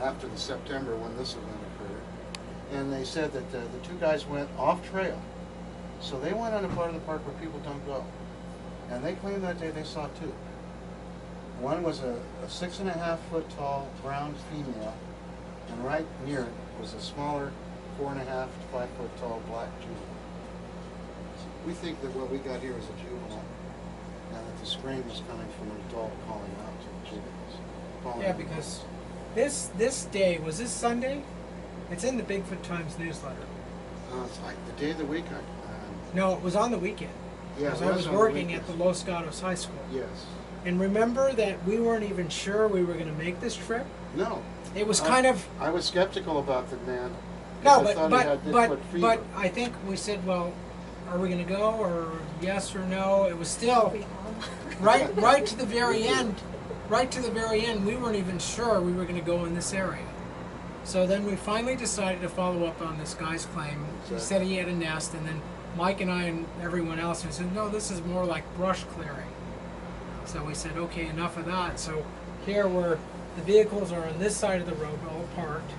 After the September when this event occurred, and they said that the two guys went off trail, so they went on a part of the park where people don't go, and they claimed that day they saw two. One was a 6.5 foot tall brown female, and right near it was a smaller 4.5 to 5 foot tall black juvenile. So we think that what we got here is a juvenile, and that the scream is coming from an adult calling out to the juveniles. Yeah, because this day, was this Sunday? It's in the Bigfoot Times newsletter. It's like the day of the week. No, it was on the weekend. Yeah, because I was working at the Los Gatos High School. Yes. And remember that we weren't even sure we were going to make this trip? No. It was kind of... I was skeptical about the man. No, but I think we said, well, are we going to go, or yes or no? It was still right to the very end. Right to the very end, we weren't even sure we were going to go in this area. So then we finally decided to follow up on this guy's claim. Exactly. He said he had a nest, and then Mike and I and everyone else said, no, this is more like brush clearing. So we said, okay, enough of that. So here the vehicles are on this side of the road, all parked,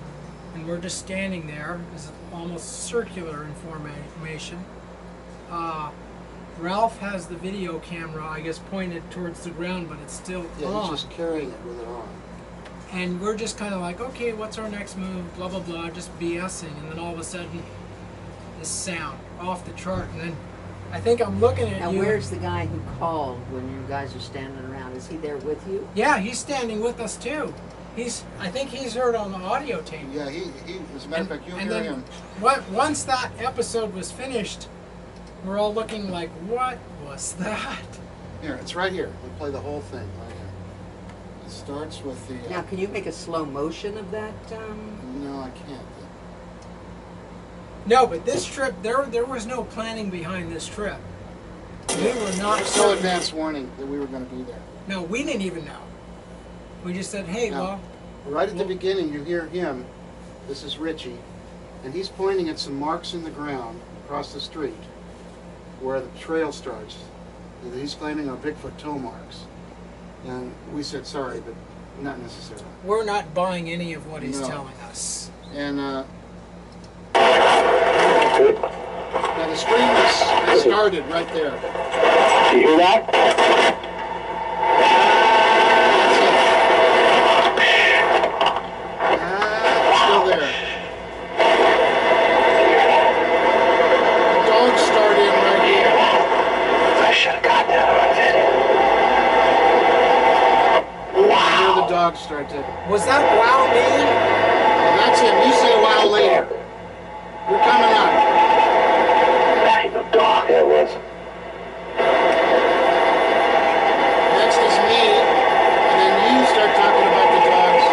and we're just standing there. It's almost circular in formation. Ralph has the video camera, I guess, pointed towards the ground, but it's still on. Yeah, he's just carrying it with it on. And we're just kind of like, okay, what's our next move, blah, blah, blah, just BSing. And then all of a sudden, this sound off the chart. And then I think I'm looking at now, you. Now, where's the guy who called when you guys are standing around? Is he there with you? Yeah, he's standing with us, too. I think he's heard on the audio tape. Yeah, he as a matter of fact, you'll hear him. Once that episode was finished, we're all looking like, what was that? Here, it's right here. We'll play the whole thing right here. It starts with the... Now, can you make a slow motion of that? No, I can't. No, but this trip, there was no planning behind this trip. We were not... So advance warning that we were going to be there. No, we didn't even know. We just said, hey, now, well... Right at the beginning, you hear him. This is Richie. And he's pointing at some marks in the ground across the street where the trail starts. And he's claiming are Bigfoot toe marks. And we said, sorry, but not necessarily. We're not buying any of what he's telling us. And now the scream is started right there. Do you hear that? Still there. The dogs start in right here. I should have got that one. Wow. Here the dogs start to... Was that wow me? That's him. You say wow later. We're coming up. That ain't no dog. That was. Next is me, and then you start talking about the dogs.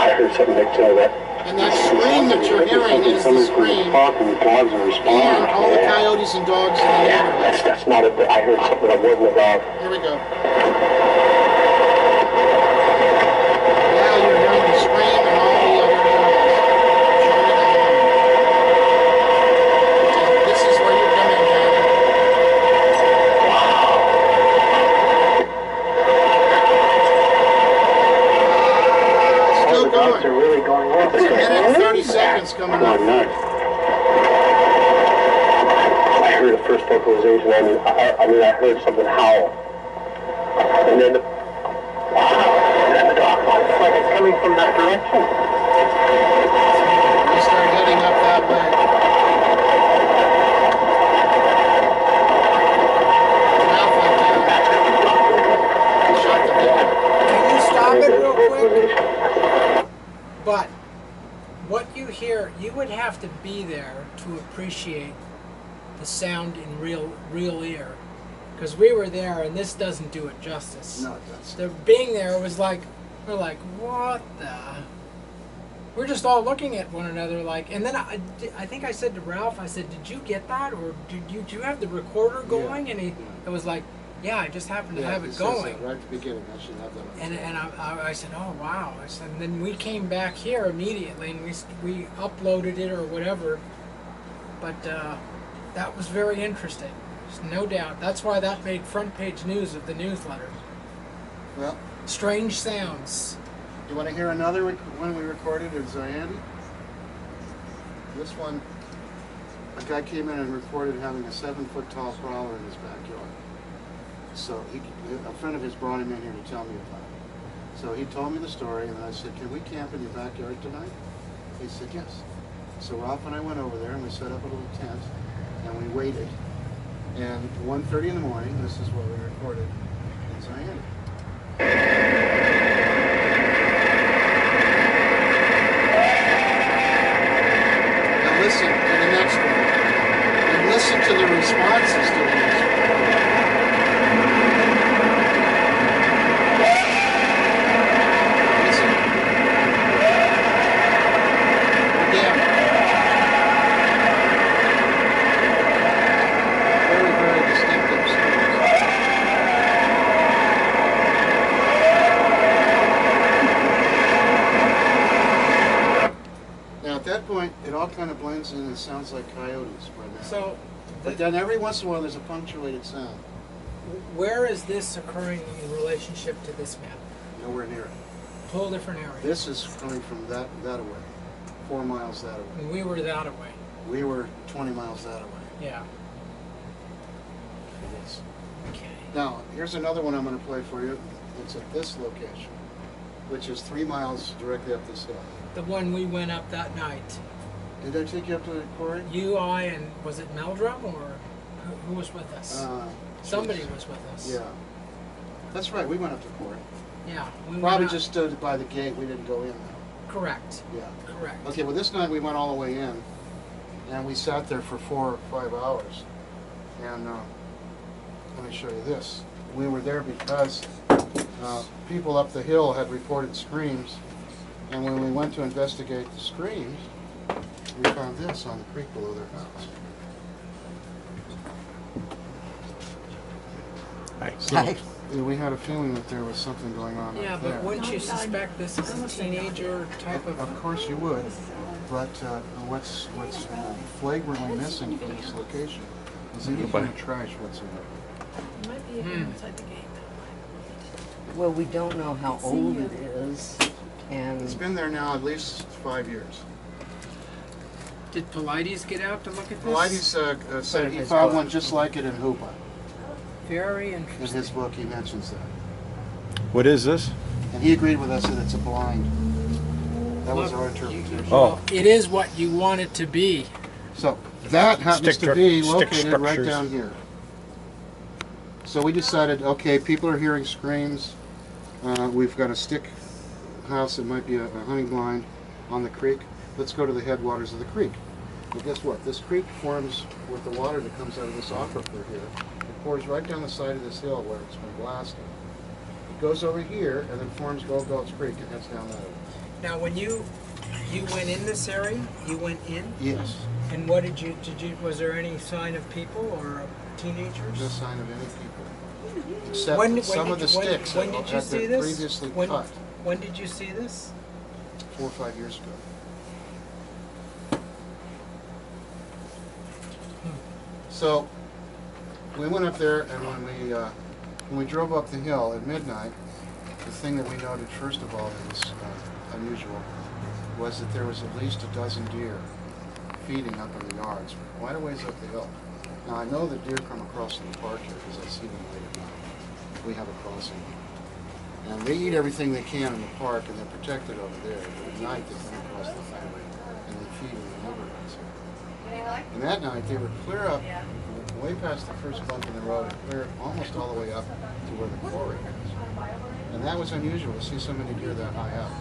I heard something like that. And that scream that you're hearing is the scream. And all the coyotes and dogs in the neighborhood. That's not it. I heard something that wasn't about. Here we go. Now you're hearing the scream and all the other animals. This is where you come in, man. Still going. They're really going on. It's a minute and 30 seconds coming up. I heard a first vocalization. I heard something howl. And then the dog, it's like it's coming from that direction. We start heading up that way. Ralph went down. Shut the door. Can you stop it real quick? But what you hear, you would have to be there to appreciate the sound in real ear. Because we were there, and this doesn't do it justice. No, it doesn't. The being there was like, we're like, what the? We're just all looking at one another like, and then I think I said to Ralph, I said, did you get that? Or did you have the recorder going? Yeah. And it was like, yeah, I just happened to have it going. Right at the beginning, I should have that. And I said, oh, wow. I said, and then we came back here immediately, and we uploaded it or whatever. But that was very interesting. There's no doubt. That's why that made front page news of the newsletter. Well, Strange sounds. you want to hear another one we recorded in Zayandi? This one, a guy came in and reported having a 7-foot tall prowler in his backyard. So a friend of his brought him in here to tell me about it. So he told me the story, and I said, "Can we camp in your backyard tonight?" He said, "Yes." So Ralph and I went over there, and we set up a little tent, and we waited. And 1:30 in the morning, this is what we recorded in Zayandi. Now listen to the next one, and listen to the responses to these. Listen. Again. Very, very distinctive screams. Now at that point, it all kind of blends in and sounds like coyotes by now. So, But then every once in a while there's a punctuated sound. where is this occurring in relationship to this map? Nowhere near it. Whole different area. This is coming from that away. 4 miles that away. And we were that away. We were 20 miles that away. Yeah. for this. Okay. Now, here's another one I'm going to play for you. It's at this location, which is 3 miles directly up this hill. The one we went up that night. Did I take you up to the quarry? You, I, and was it Meldrum or who was with us? Somebody geez. was with us. Yeah. That's right, we went up to the quarry. Yeah. We Probably went up. just stood by the gate, we didn't go in though. Correct. Yeah. Correct. Okay, well this night we went all the way in, and we sat there for 4 or 5 hours. And let me show you this. We were there because people up the hill had reported screams, and when we went to investigate the screams, we found this on the creek below their house. So we had a feeling that there was something going on Yeah, up but there. wouldn't you suspect this is a teenager type of... Of course you would, but what's flagrantly missing from this location is any kind of trash whatsoever. It might be inside the gate. Well, we don't know how old it is, and It's been there now at least 5 years. Did Polides get out to look at this? Polides said he his found book. one just like it in Hoopa. Very In interesting. his book, he mentions that. What is this? And he agreed with us that it's a blind. That was our interpretation. Oh. It is what you want it to be. So that happens to be stick located right structures. down here. So we decided, okay, people are hearing screams. We've got a stick house that might be a hunting blind on the creek. Let's go to the headwaters of the creek. Well, guess what? This creek forms with the water that comes out of this aquifer here. It pours right down the side of this hill where it's been blasted. It goes over here and then forms Gold Gulch Creek and heads down that way. Now, when you went in this area, you went in, Yes. and what did you, was there any sign of people or teenagers? No sign of any people. Except When some of the did you- sticks when that did you had see been this? previously When- cut When did you see this? 4 or 5 years ago. So we went up there, and when we drove up the hill at midnight, the thing that we noted first of all that was unusual was that there was at least a dozen deer feeding up in the yards, quite a ways up the hill. Now I know that deer come across the park here because I see them late at night. We have a crossing. And they eat everything they can in the park, and they're protected over there. But at night, they come across the highway, and they feed in the neighborhoods here. And that night, they were clear up, way past the first bump in the road, and clear almost all the way up to where the quarry is. And that was unusual to see so many deer that high up.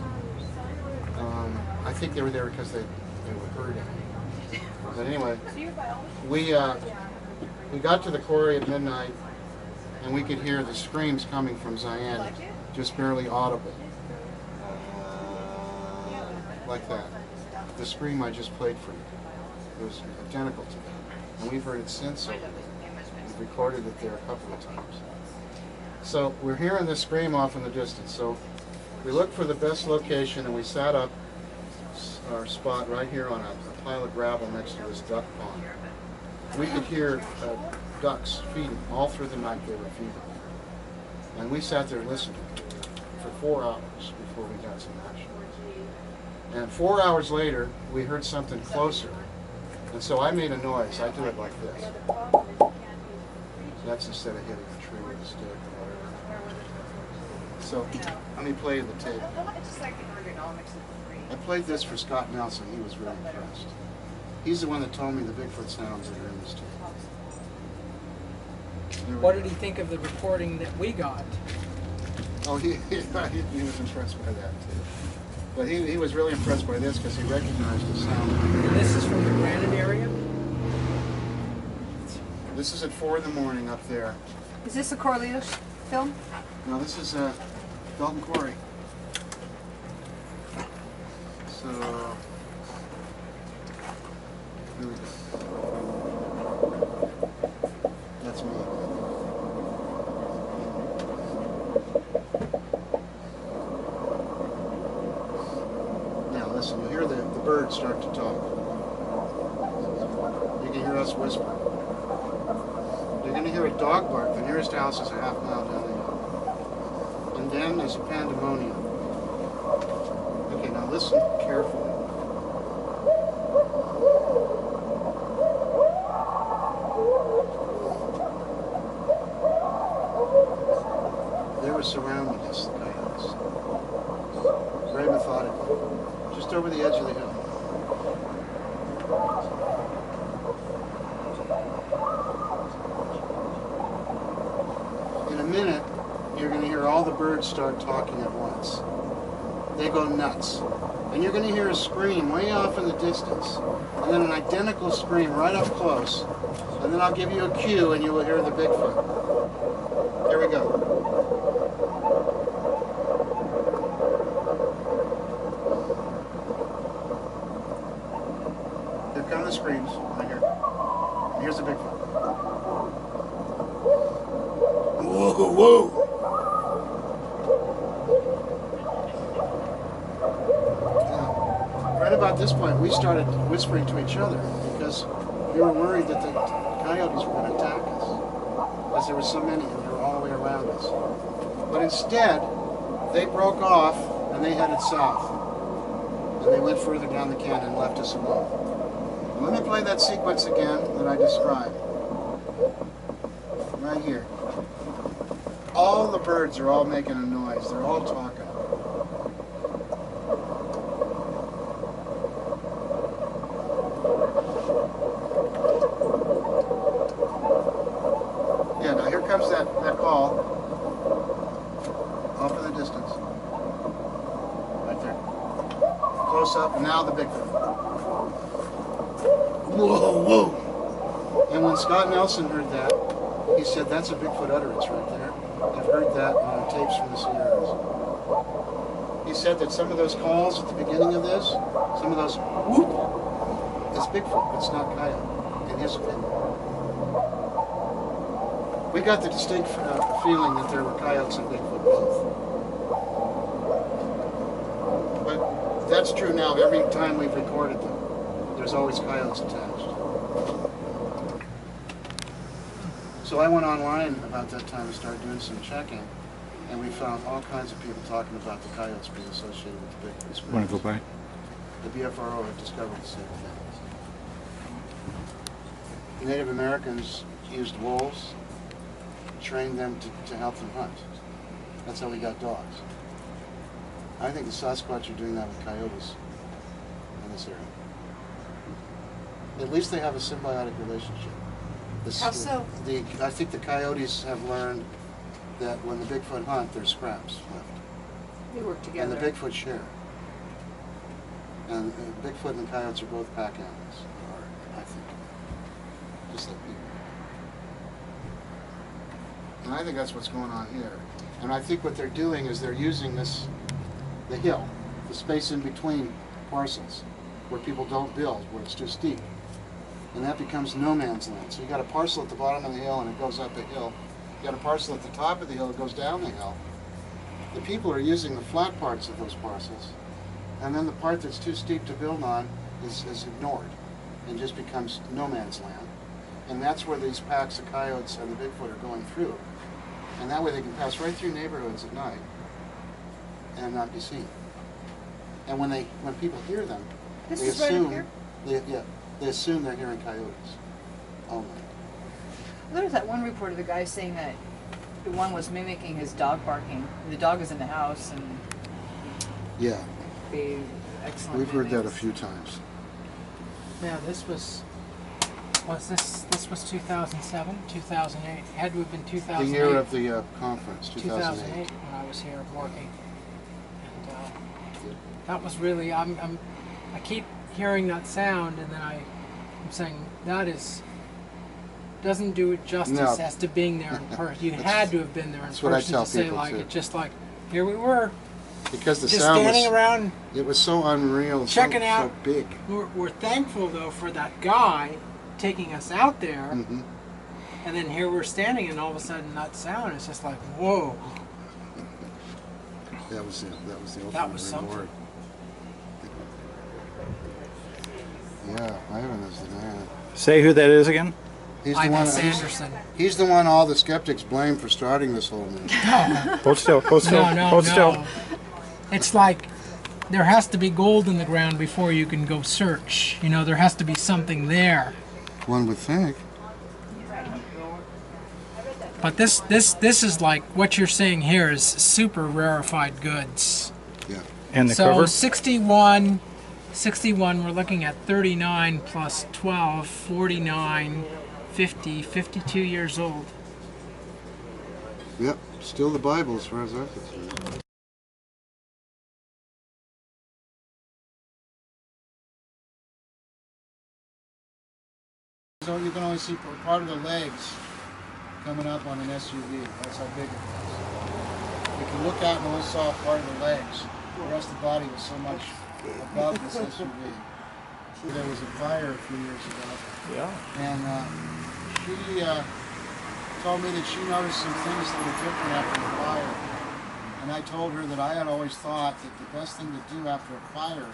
I think they were there because they were herding. But anyway, we got to the quarry at midnight, and we could hear the screams coming from Zion, just barely audible. Like that. The scream I just played for you. It was identical to that. And we've heard it since over there. We've recorded it there a couple of times. So we're hearing the scream off in the distance. So we looked for the best location, and we sat up our spot right here on a pile of gravel next to this duck pond. We could hear ducks feeding. All through the night they were feeding. And we sat there listening for 4 hours before we got some action. And 4 hours later, we heard something closer. And so I made a noise. I do it like this. That's instead of hitting a tree with a stick or whatever. So let me play the tape. I played this for Scott Nelson. He was really impressed. He's the one that told me the Bigfoot sounds that are in this tape. What did he think of the recording that we got? Oh, he was impressed by that too. But he was really impressed by this because he recognized the sound. And this is from the Granite area? This is at 4 in the morning up there. Is this a Corleone film? No, this is Felton Quarry. So, here we go. That's me. Now listen, you hear the birds start to talk. You can hear us whisper. You're going to hear a dog bark. The nearest house is a half mile down the hill. And then there's a pandemonium. Okay, now listen carefully. They were surrounding us, the coyotes. Very methodically. Just over the edge of the hill. In a minute, you're going to hear all the birds start talking at once. They go nuts. And you're going to hear a scream way off in the distance. And then an identical scream right up close. And then I'll give you a cue and you will hear the Bigfoot. Here we go. Here come the screams. Right here. And here's the Bigfoot. Whoa, whoa! Right about this point, we started whispering to each other because we were worried that the coyotes were going to attack us, because there were so many and they were all the way around us. But instead, they broke off and they headed south. And they went further down the canyon and left us alone. And let me play that sequence again that I described. Right here. All the birds are all making a noise. They're all talking. Yeah, now here comes that call. Off in the distance. Right there. Close up, and now the Bigfoot. Whoa, whoa! And when Scott Nelson heard that, he said, that's a Bigfoot utterance right there. I've heard that on tapes from the Sierras. He said that some of those calls at the beginning of this, some of those whoop, is Bigfoot, it's not coyote, in his opinion. We got the distinct feeling that there were coyotes and Bigfoot both. But that's true now. Every time we've recorded them, there's always coyotes attached. So I went online about that time and started doing some checking, and we found all kinds of people talking about the coyotes being associated with the Bigfoot. Want to go by? The BFRO had discovered the same thing. The Native Americans used wolves, trained them to help them hunt. That's how we got dogs. I think the Sasquatch are doing that with coyotes in this area. At least they have a symbiotic relationship. How so? I think the coyotes have learned that when the Bigfoot hunt, there's scraps left. They work together. And the Bigfoot share. And Bigfoot and the coyotes are both pack animals, I think. Just like people. And I think that's what's going on here. And I think what they're doing is they're using the hill, the space in between parcels, where people don't build, where it's too steep. And that becomes no man's land. So you got a parcel at the bottom of the hill and it goes up the hill. You got a parcel at the top of the hill, it goes down the hill. The people are using the flat parts of those parcels, and then the part that's too steep to build on is ignored and just becomes no man's land. And that's where these packs of coyotes and the Bigfoot are going through. And that way they can pass right through neighborhoods at night and not be seen. And when people hear them, This they is right up assume here? they assume they're hearing coyotes. Oh my. There was that one report of the guy saying that the one was mimicking his dog barking. The dog was in the house and Yeah, they excellent. we've heard that a mimics. few times. Yeah, this was this 2007, 2008? Had to have been 2008. The year of the conference, 2008. When I was here working. And that was really, I keep hearing that sound, and then I'm saying that doesn't do it justice No. as to being there in person. You had to have been there in That's what I person tell to say people, like too. it. Just like here we were, Because the just sound standing was, around. it was so unreal, Checking so out. big. We're thankful though for that guy taking us out there, Mm-hmm. and then here we're standing, and all of a sudden that sound is just like whoa. That was it. That was the ultimate That was something. reward. Yeah, Ivan is the man. Say who that is again? He's the Ivan one. Sanderson. He's the one all the skeptics blame for starting this whole movie. Hold still, hold still, No, hold still. no. It's like there has to be gold in the ground before you can go search. You know, there has to be something there. One would think. But this is like what you're seeing here is super rarefied goods. Yeah. And the So cover? 61, we're looking at 39 plus 12, 49, 50, 52 years old. Yep. Still the Bible as far as I'm concerned. So you can only see part of the legs coming up on an SUV. That's how big it was. If you look out and only saw part of the legs, the rest of the body was so much above this SUV. There was a fire a few years ago. Yeah. And she told me that she noticed some things that were different after the fire. And I told her that I had always thought that the best thing to do after a fire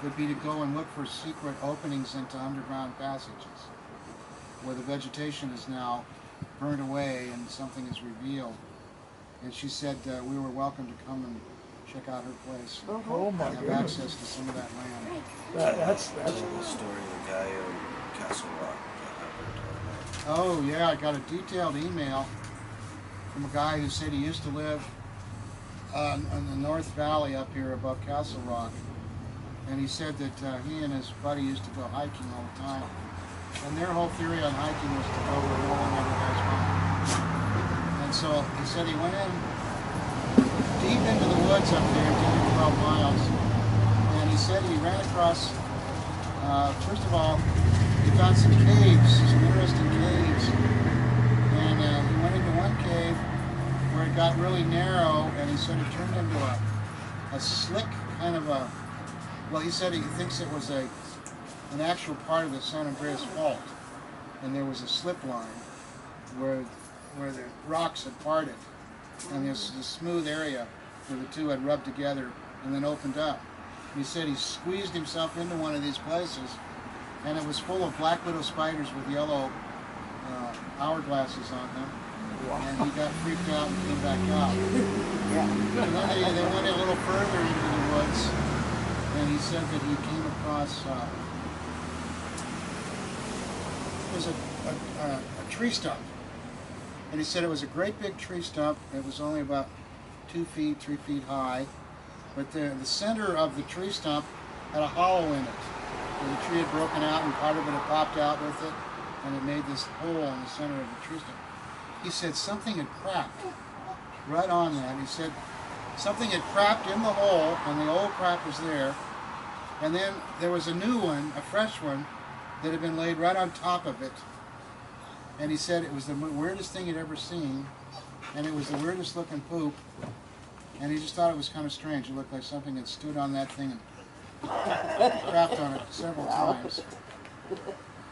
would be to go and look for secret openings into underground passages where the vegetation is now burned away and something is revealed. And she said we were welcome to come and check out her place. Oh my and have access to some of that land. That's The story of the guy in Castle Rock. Oh yeah, I got a detailed email from a guy who said he used to live in the North Valley up here above Castle Rock. And he said that he and his buddy used to go hiking all the time. And their whole theory on hiking was to go where no one ever has gone. And so he said he went in deep into the woods up there, 10 or 12 miles. And he said he ran across, first of all, he found some caves, some interesting caves. And he went into one cave where it got really narrow, and he said it turned into a slick kind of a, well, he said he thinks it was an actual part of the San Andreas Fault, and there was a slip line where the rocks had parted, and there's this smooth area where the two had rubbed together and then opened up. He said he squeezed himself into one of these places, and it was full of black widow spiders with yellow hourglasses on them. And he got freaked out and came back out. And then they went a little further into the woods, and he said that he came across there's a tree stump. And he said it was a great big tree stump. It was only about 2 feet, 3 feet high. But the center of the tree stump had a hollow in it, where the tree had broken out and part of it had popped out with it, and it made this hole in the center of the tree stump. He said something had cracked right on that. He said something had cracked in the hole, and the old crack was there. And then there was a new one, a fresh one, that had been laid right on top of it. And he said it was the weirdest thing he'd ever seen, and it was the weirdest looking poop. And he just thought it was kind of strange. It looked like something had stood on that thing and crapped on it several times.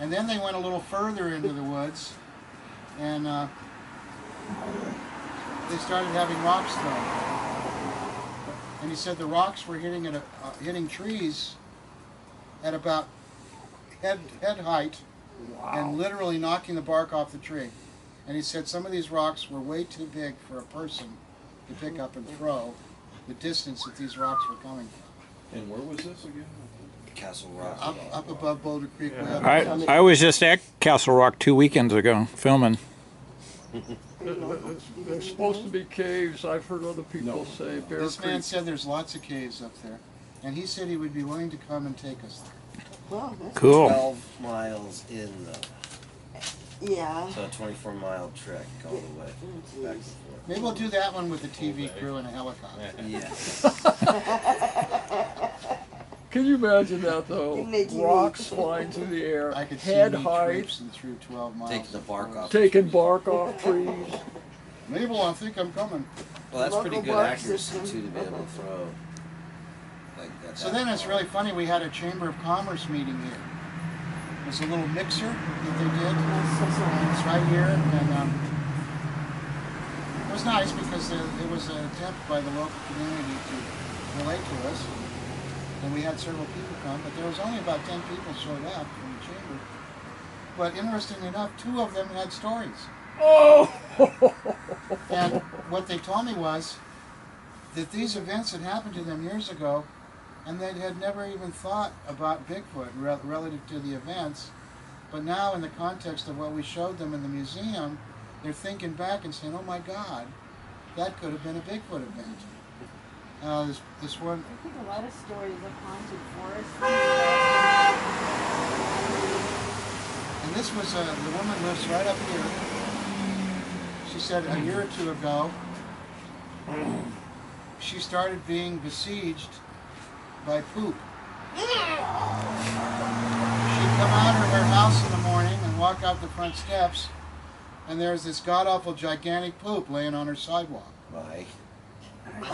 And then they went a little further into the woods, and they started having rocks thrown. And he said the rocks were hitting trees at about head height, and literally knocking the bark off the tree. And he said some of these rocks were way too big for a person to pick up and throw the distance that these rocks were coming from. And where was this again? Castle Rock. Up above Boulder Creek. Way up I was just at Castle Rock 2 weekends ago filming. There's supposed to be caves. I've heard other people say Bear This Creek. man said there's lots of caves up there, and he said he would be willing to come and take us there. Well, that's Cool. 12 miles in though. yeah. So a 24-mile trek all the way back and forth. Maybe we'll do that one with the TV crew and a helicopter. Yes. Can you imagine that though? Didn't they do Rocks it? flying through the air, I could see head me height, traipsing through 12 miles. Taking the bark off. taking bark off trees. Mabel, I think I'm coming. Well, that's pretty Local good bark accuracy system. too to be able to throw like that. So then it's really funny, we had a Chamber of Commerce meeting here. There's a little mixer that they did. It's right here, and it was nice because it was an attempt by the local community to relate to us. And we had several people come, but there was only about 10 people showed up in the chamber. But interestingly enough, 2 of them had stories. Oh! And what they told me was that these events had happened to them years ago, and they had never even thought about Bigfoot relative to the events. But now, in the context of what we showed them in the museum, they're thinking back and saying, oh my God, that could have been a Bigfoot event. This one, I think a lot of stories of haunted forests. and this was, the woman lives right up here. She said a year or 2 ago, she started being besieged by poop. She'd come out of her house in the morning and walk out the front steps, and there's this god-awful gigantic poop laying on her sidewalk. My. On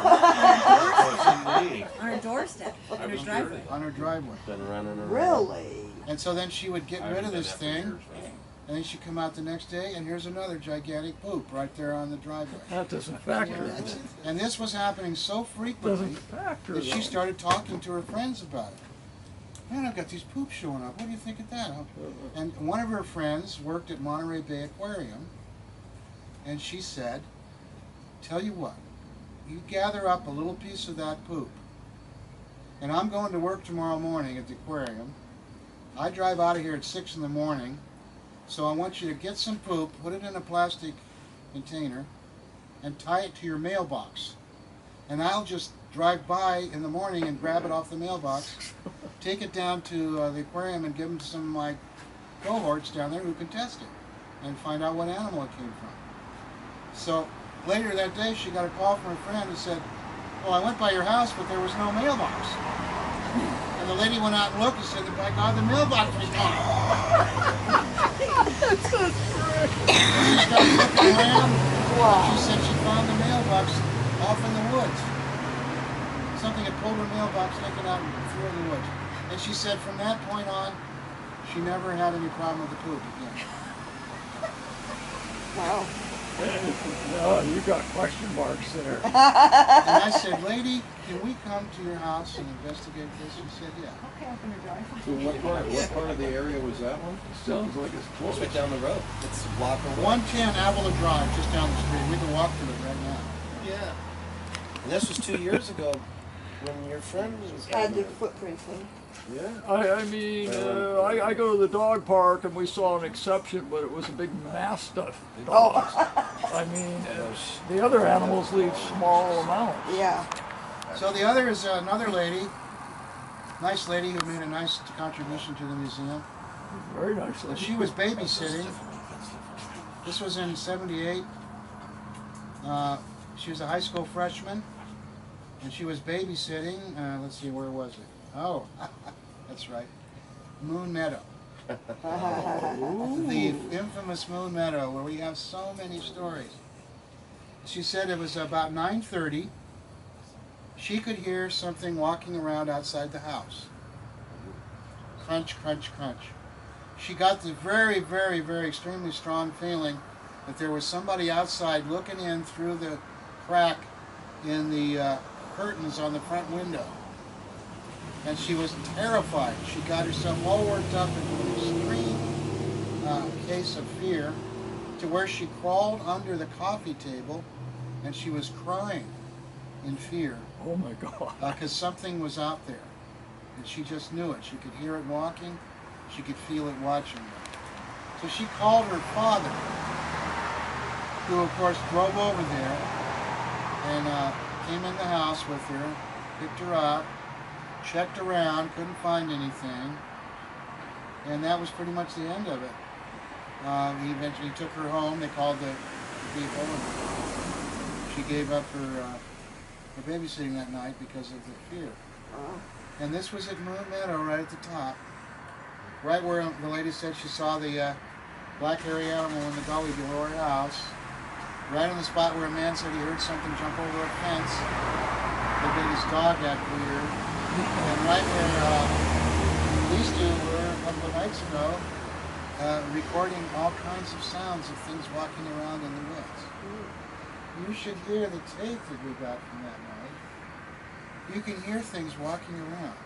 her doorstep, on her driveway. On her driveway. Been running around. Really? And so then she would get rid of this thing, and then she'd come out the next day, and here's another gigantic poop right there on the driveway. That doesn't factor. And this was happening so frequently Doesn't factor. that she though. started talking to her friends about it. Man, I've got these poops showing up. What do you think of that? And one of her friends worked at Monterey Bay Aquarium, and she said, tell you what, you gather up a little piece of that poop, and I'm going to work tomorrow morning at the aquarium. I drive out of here at 6 in the morning, so I want you to get some poop, put it in a plastic container, and tie it to your mailbox. And I'll just drive by in the morning and grab it off the mailbox, take it down to the aquarium and give them to some of my cohorts down there who can test it and find out what animal it came from. So later that day, she got a call from her friend who said, well, I went by your house, but there was no mailbox. And the lady went out and looked and said, by God, the mailbox was gone. That's so great. She started looking around. She said she found the mailbox off in the woods. Something had pulled her mailbox, taken out and threw it in the woods. And she said from that point on, she never had any problem with the poop again. Wow. Oh, you got question marks there. And I said, lady, can we come to your house and investigate this? She said, yeah. Okay, I'm gonna drive. So what part of the area was that one? Sounds like it's It's close. right down the road. It's a block away. 110 Avila Drive, just down the street. We can walk to it right now. Yeah. And this was 2 years ago when your friend was Had the footprints in. Yeah. I mean, I go to the dog park and we saw an exception, but it was a big mass of dogs. I mean, the other animals leave small amounts. Yeah. So the other is another lady, nice lady who made a nice contribution to the museum. Very nice. And she was babysitting. This was in '78. She was a high school freshman, and she was babysitting. Let's see, where was it? Oh, that's right, Moon Meadow. The infamous Moon Meadow, where we have so many stories. She said it was about 9:30. She could hear something walking around outside the house. Crunch, crunch, crunch. She got the very, very, very extremely strong feeling that there was somebody outside looking in through the crack in the curtains on the front window. And she was terrified. She got herself all worked up into an extreme case of fear, to where she crawled under the coffee table and she was crying in fear. Oh my God. Because something was out there. And she just knew it. She could hear it walking. She could feel it watching her. So she called her father, who of course drove over there and came in the house with her, picked her up, checked around, couldn't find anything. And that was pretty much the end of it. He eventually took her home. They called the people, and she gave up her babysitting that night because of the fear. And this was at Moon Meadow, right at the top, right where the lady said she saw the black hairy animal in the gully below her house, right on the spot where a man said he heard something jump over a fence. The biggest dog got weird, and right where these two were a couple of nights ago, recording all kinds of sounds of things walking around in the woods. You should hear the tape that we got from that night. You can hear things walking around.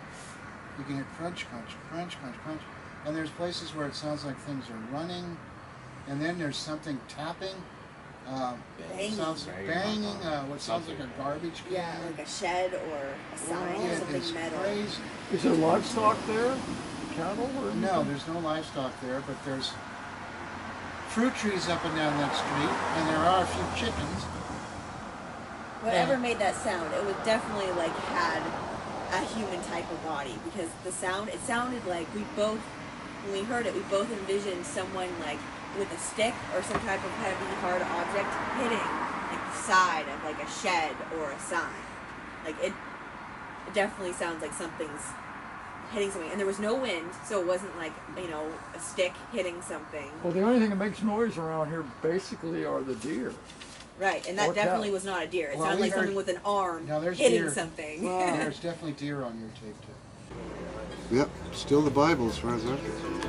You can hear crunch, crunch, crunch, crunch, crunch. And there's places where it sounds like things are running. And then there's something tapping. Banging. Sounds banging. What sounds like a garbage can. Yeah, like a shed or a sign or something It's metal. crazy. Is there livestock there? Cattle or anything? No, there's no livestock there, but there's fruit trees up and down that street, and there are a few chickens. Whatever made that sound, it was definitely like had a human type of body, because the sound, it sounded like we both, when we heard it, we both envisioned someone like with a stick or some type of heavy, hard object hitting like the side of like a shed or a sign. Like it definitely sounds like something's hitting something, and there was no wind, so it wasn't like, you know, a stick hitting something. Well, the only thing that makes noise around here basically are the deer. Right, and that Or definitely cow. was not a deer. It Well, sounded we like something heard- with an arm Now there's hitting deer. something. There's definitely deer on your tape too. Yep, still the Bible as far as I'm concerned.